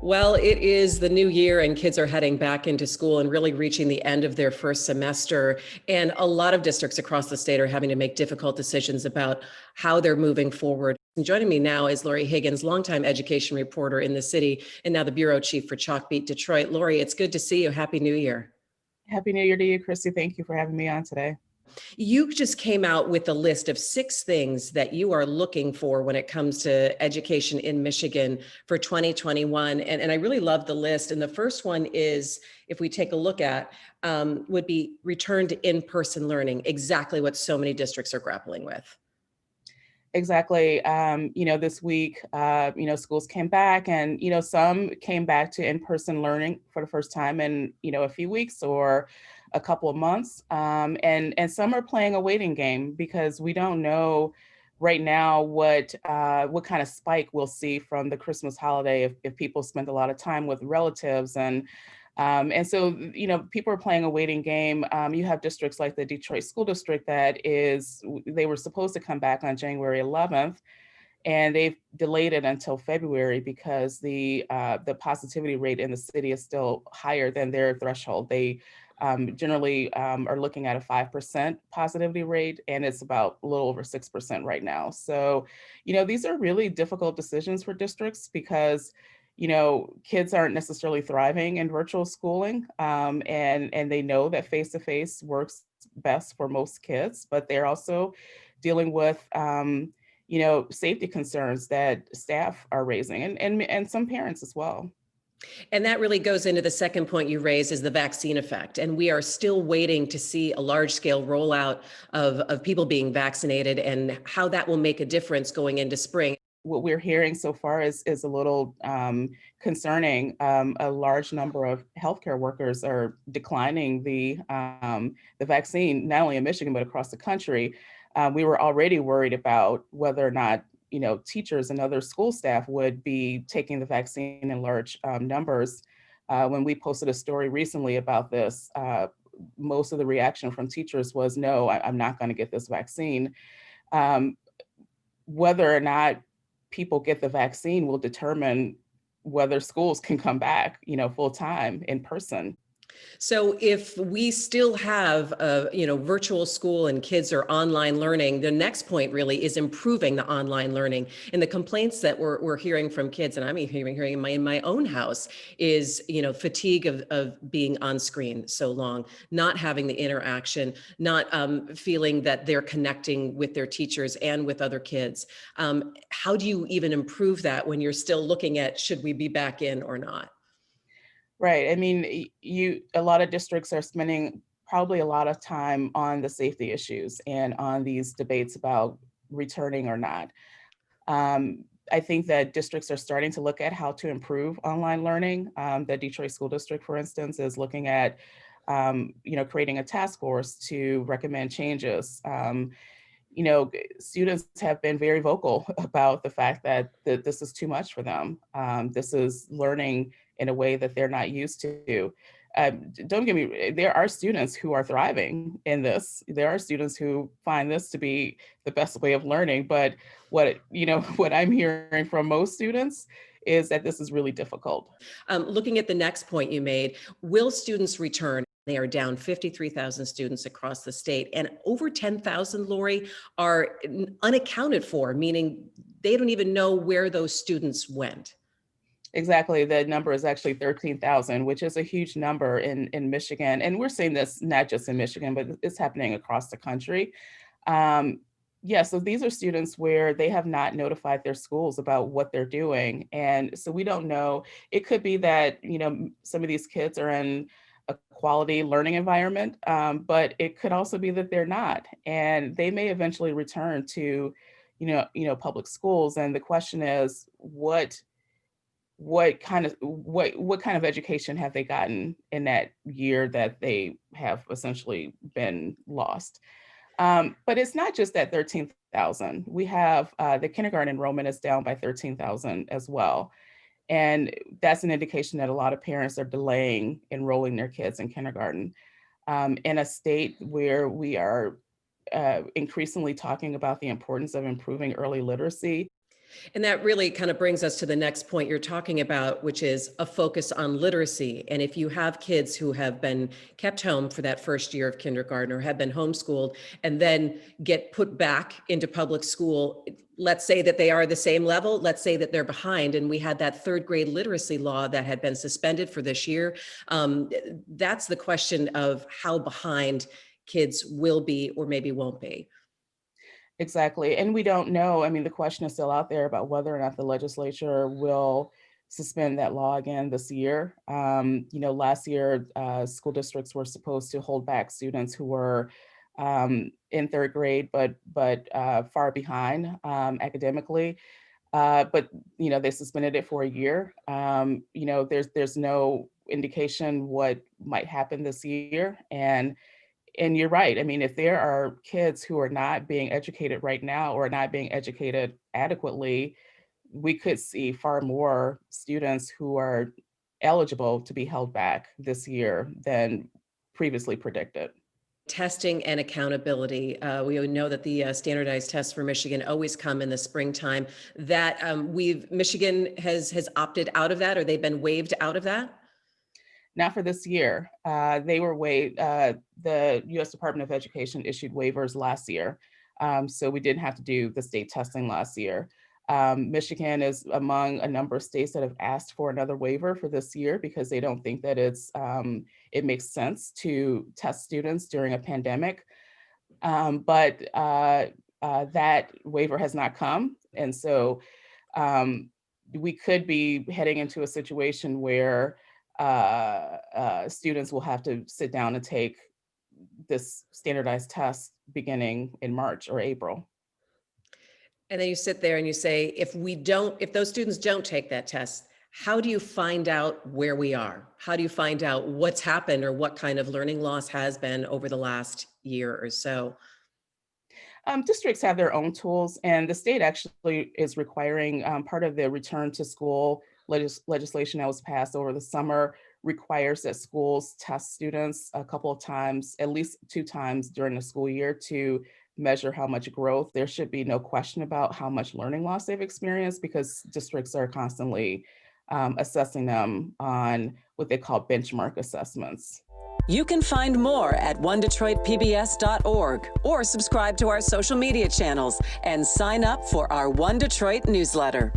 Well, it is the new year and kids are heading back into school and really reaching the end of their first semester. And a lot of districts across the state are having to make difficult decisions about how they're moving forward. And joining me now is Lori Higgins, longtime education reporter in the city and now the bureau chief for Chalkbeat Detroit. Lori, it's good to see you. Happy New Year. Happy New Year to you, Christy. Thank you for having me on today. You just came out with a list of 6 things that you are looking for when it comes to education in Michigan for 2021. And I really love the list. And the first one is, if we take a look at, would be return to in-person learning, exactly what so many districts are grappling with. Exactly. This week, schools came back and, some came back to in-person learning for the first time in, a few weeks or a couple of months. And some are playing a waiting game because we don't know right now what kind of spike we'll see from the Christmas holiday if people spend a lot of time with relatives and so, people are playing a waiting game. You have districts like the Detroit School District they were supposed to come back on January 11th, and they've delayed it until February because the positivity rate in the city is still higher than their threshold. They generally are looking at a 5% positivity rate, and it's about a little over 6% right now. So, these are really difficult decisions for districts because kids aren't necessarily thriving in virtual schooling, and they know that face-to-face works best for most kids, but they're also dealing with safety concerns that staff are raising and some parents as well. And that really goes into the second point you raised, is the vaccine effect. And we are still waiting to see a large scale rollout of people being vaccinated and how that will make a difference going into spring. What we're hearing so far is a little concerning. A large number of healthcare workers are declining the vaccine, not only in Michigan, but across the country. We were already worried about whether or not teachers and other school staff would be taking the vaccine in large numbers. When we posted a story recently about this, most of the reaction from teachers was, no, I'm not going to get this vaccine. Whether or not people get the vaccine will determine whether schools can come back, full time in person. So if we still have a virtual school and kids are online learning, the next point really is improving the online learning. And the complaints that we're hearing from kids, and I'm hearing in my own house, is fatigue of being on screen so long, not having the interaction, not feeling that they're connecting with their teachers and with other kids. How do you even improve that when you're still looking at, should we be back in or not? Right. I mean, a lot of districts are spending probably a lot of time on the safety issues and on these debates about returning or not. I think that districts are starting to look at how to improve online learning. The Detroit School District, for instance, is looking at, creating a task force to recommend changes. Students have been very vocal about the fact that this is too much for them. This is learning in a way that they're not used to. Don't get me, there are students who are thriving in this. There are students who find this to be the best way of learning. But what I'm hearing from most students is that this is really difficult. Looking at the next point you made, will students return? They are down 53,000 students across the state, and over 10,000, Lori, are unaccounted for, meaning they don't even know where those students went. Exactly. The number is actually 13,000, which is a huge number in Michigan. And we're seeing this not just in Michigan, but it's happening across the country. So these are students where they have not notified their schools about what they're doing. And so we don't know. It could be that, some of these kids are in a quality learning environment, but it could also be that they're not. And they may eventually return to, public schools. And the question is, what kind of education have they gotten in that year that they have essentially been lost? But it's not just that 13,000. We have the kindergarten enrollment is down by 13,000 as well. And that's an indication that a lot of parents are delaying enrolling their kids in kindergarten. In a state where we are increasingly talking about the importance of improving early literacy. And that really kind of brings us to the next point you're talking about, which is a focus on literacy. And if you have kids who have been kept home for that first year of kindergarten or have been homeschooled and then get put back into public school, let's say that they are the same level, let's say that they're behind, and we had that third grade literacy law that had been suspended for this year. That's the question of how behind kids will be or maybe won't be. Exactly. And we don't know. I mean, the question is still out there about whether or not the legislature will suspend that law again this year. Last year, school districts were supposed to hold back students who were in third grade, but far behind academically. But they suspended it for a year. There's no indication what might happen this year, and you're right. I mean, if there are kids who are not being educated right now or not being educated adequately, we could see far more students who are eligible to be held back this year than previously predicted. Testing and accountability. We know that the standardized tests for Michigan always come in the springtime. That Michigan has opted out of that, or they've been waived out of that. Not for this year. They were waived. The U.S. Department of Education issued waivers last year. So we didn't have to do the state testing last year. Michigan is among a number of states that have asked for another waiver for this year because they don't think that it makes sense to test students during a pandemic. But that waiver has not come. And so we could be heading into a situation where students will have to sit down and take this standardized test beginning in March or April. And then you sit there and you say, if those students don't take that test, how do you find out where we are? How do you find out what's happened or what kind of learning loss has been over the last year or so? Districts have their own tools, and the state actually is requiring part of the return to school legislation that was passed over the summer requires that schools test students a couple of times, at least 2 times during the school year to measure how much growth. There should be no question about how much learning loss they've experienced because districts are constantly assessing them on what they call benchmark assessments. You can find more at onedetroitpbs.org or subscribe to our social media channels and sign up for our One Detroit newsletter.